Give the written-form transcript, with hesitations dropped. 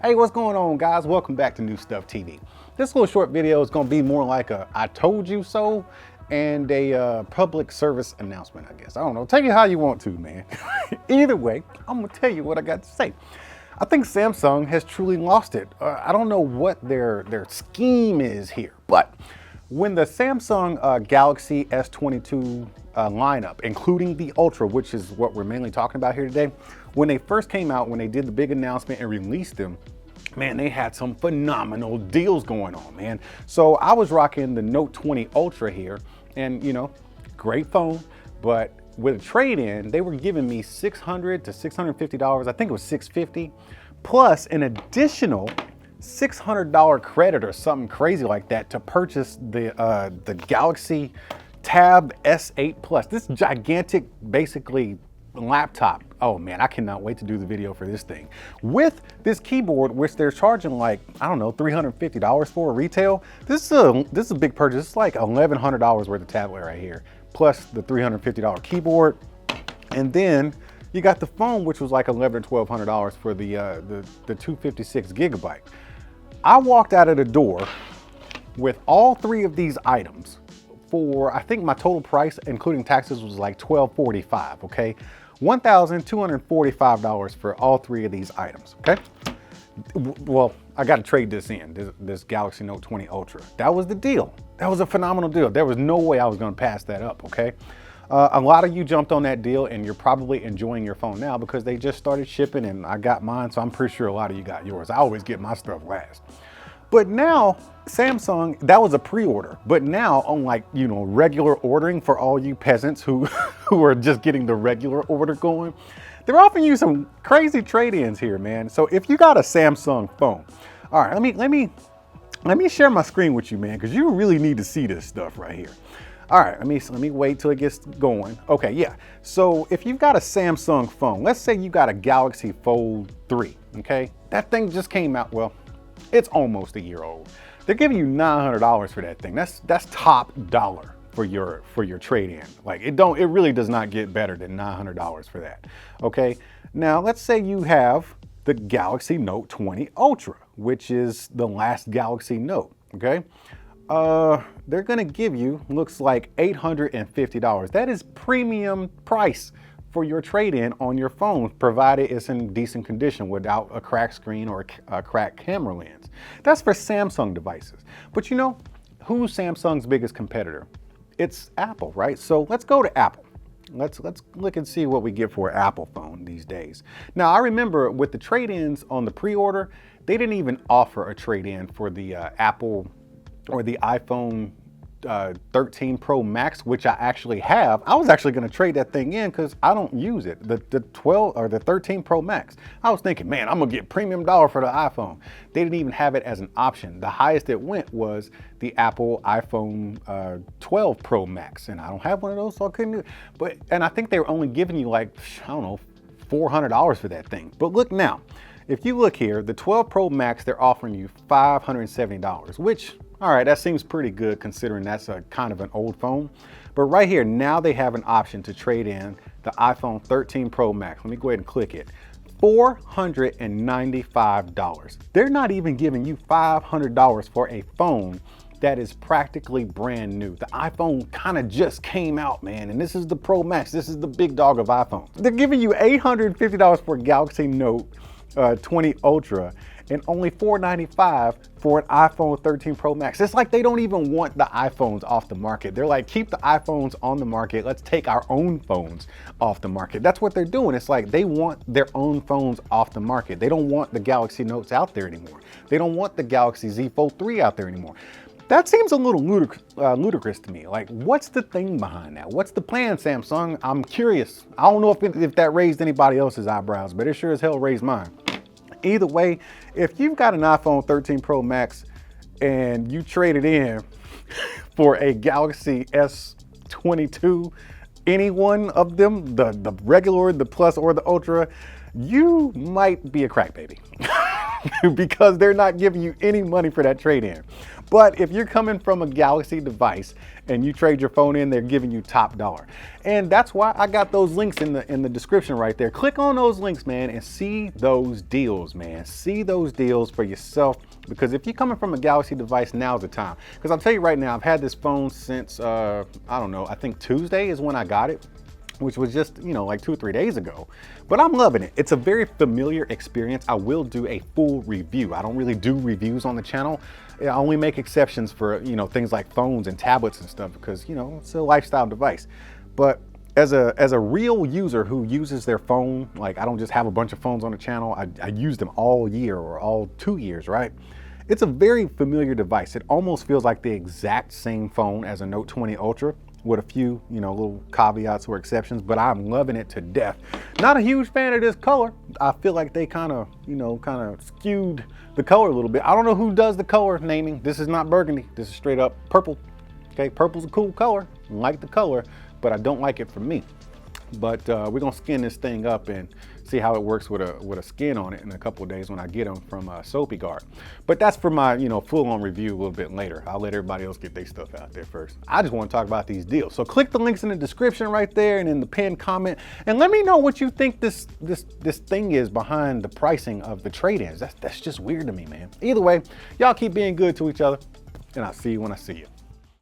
Hey, what's going on, guys? Welcome back to New Stuff TV. This little short video is going to be more like a I told you so and a public service announcement, I guess. I don't know. Take it how you want to, man. Either way, I'm going to tell you what I got to say. I think Samsung has truly lost it. I don't know what their scheme is here, but when the Samsung Galaxy S22 lineup, including the Ultra, which is what we're mainly talking about here today, when they first came out, when they did the big announcement and released them, man, they had some phenomenal deals going on, man. So I was rocking the Note 20 Ultra here, and you know, great phone, but with a trade-in, they were giving me $600 to $650. I think it was $650, plus an additional $600 credit or something crazy like that to purchase the Galaxy Tab S8 Plus. This gigantic, basically, laptop. Oh man, I cannot wait to do the video for this thing. With this keyboard, which they're charging like, I don't know, $350 for retail. This is a big purchase. It's like $1,100 worth of tablet right here, plus the $350 keyboard. And then you got the phone, which was like $1,100 to $1,200 for the 256 gigabyte. I walked out of the door with all three of these items for, I think my total price, including taxes, was like $1,245, okay? $1,245 for all three of these items, okay? Well, I got to trade this in, this Galaxy Note 20 Ultra. That was the deal. That was a phenomenal deal. There was no way I was going to pass that up, okay? A lot of you jumped on that deal, and you're probably enjoying your phone now because they just started shipping, and I got mine, so I'm pretty sure a lot of you got yours. I always get my stuff last. But now, Samsung, that was a pre-order. But now, on like, you know, regular ordering for all you peasants who are just getting the regular order going, they're offering you some crazy trade-ins here, man. So if you got a Samsung phone, all right, let me share my screen with you, man, because you really need to see this stuff right here. All right, let me wait till it gets going. Okay, yeah. So if you've got a Samsung phone, let's say you your Galaxy Fold 3, okay? That thing just came out, well, it's almost a year old. They're giving you $900 for that thing. That's top dollar for your trade-in. Like it really does not get better than $900 for that. Okay. Now let's say you have the Galaxy Note 20 Ultra, which is the last Galaxy Note. Okay. They're gonna give you, looks like $850. That is premium price for your trade-in on your phone, provided it's in decent condition without a cracked screen or a cracked camera lens. That's for Samsung devices. But you know, who's Samsung's biggest competitor? It's Apple, right? So let's go to Apple. Let's look and see what we get for an Apple phone these days. Now, I remember with the trade-ins on the pre-order, they didn't even offer a trade-in for the Apple or the iPhone 13 Pro Max, which I actually have. I was actually going to trade that thing in because I don't use it. The 12 or the 13 Pro Max. I was thinking, man, I'm gonna get premium dollar for the iPhone. They didn't even have it as an option. The highest it went was the Apple iPhone 12 Pro Max, and I don't have one of those, so I couldn't do it. And I think they were only giving you like, I don't know, $400 for that thing. But look now, if you look here, the 12 Pro Max, they're offering you $570, which, all right, that seems pretty good considering that's a kind of an old phone. But right here, now they have an option to trade in the iPhone 13 Pro Max. Let me go ahead and click it. $495. They're not even giving you $500 for a phone that is practically brand new. The iPhone kind of just came out, man, and this is the Pro Max. This is the big dog of iPhones. They're giving you $850 for a Galaxy Note 20 Ultra and only $495 for an iPhone 13 Pro Max. It's like they don't even want the iPhones off the market. They're like, keep the iPhones on the market. Let's take our own phones off the market. That's what they're doing. It's like they want their own phones off the market. They don't want the Galaxy Notes out there anymore. They don't want the Galaxy Z Fold 3 out there anymore. That seems a little ludicrous to me. Like, what's the thing behind that? What's the plan, Samsung? I'm curious. I don't know if that raised anybody else's eyebrows, but it sure as hell raised mine. Either way, if you've got an iPhone 13 Pro Max and you trade it in for a Galaxy S22, any one of them, the regular, the Plus, or the Ultra, you might be a crack baby. because they're not giving you any money for that trade-in. But if you're coming from a Galaxy device and you trade your phone in, they're giving you top dollar. And that's why I got those links in the description right there. Click on those links, man, and see those deals, man. See those deals for yourself, because if you're coming from a Galaxy device, now's the time. Because I'll tell you right now, I've had this phone since, I don't know, I think Tuesday is when I got it, which was just, you know, like 2 or 3 days ago. But I'm loving it. It's a very familiar experience. I will do a full review. I don't really do reviews on the channel. I only make exceptions for, you know, things like phones and tablets and stuff, because, you know, it's a lifestyle device. But as a real user who uses their phone, like I don't just have a bunch of phones on the channel, I use them all year or all 2 years, right? It's a very familiar device. It almost feels like the exact same phone as a Note 20 Ultra, with a few, you know, little caveats or exceptions, but I'm loving it to death. Not a huge fan of this color. I feel like they kind of, you know, kind of skewed the color a little bit. I don't know who does the color naming. This is not burgundy. This is straight up purple. Okay, purple's a cool color. I like the color, but I don't like it for me. But we're gonna skin this thing up and see how it works with a skin on it in a couple of days when I get them from Soapy Guard. But that's for my, you know, full-on review a little bit later. I'll let everybody else get their stuff out there first. I just want to talk about these deals. So click the links in the description right there and in the pinned comment, and let me know what you think this thing is behind the pricing of the trade-ins. That's just weird to me, man. Either way, y'all keep being good to each other, and I'll see you when I see you.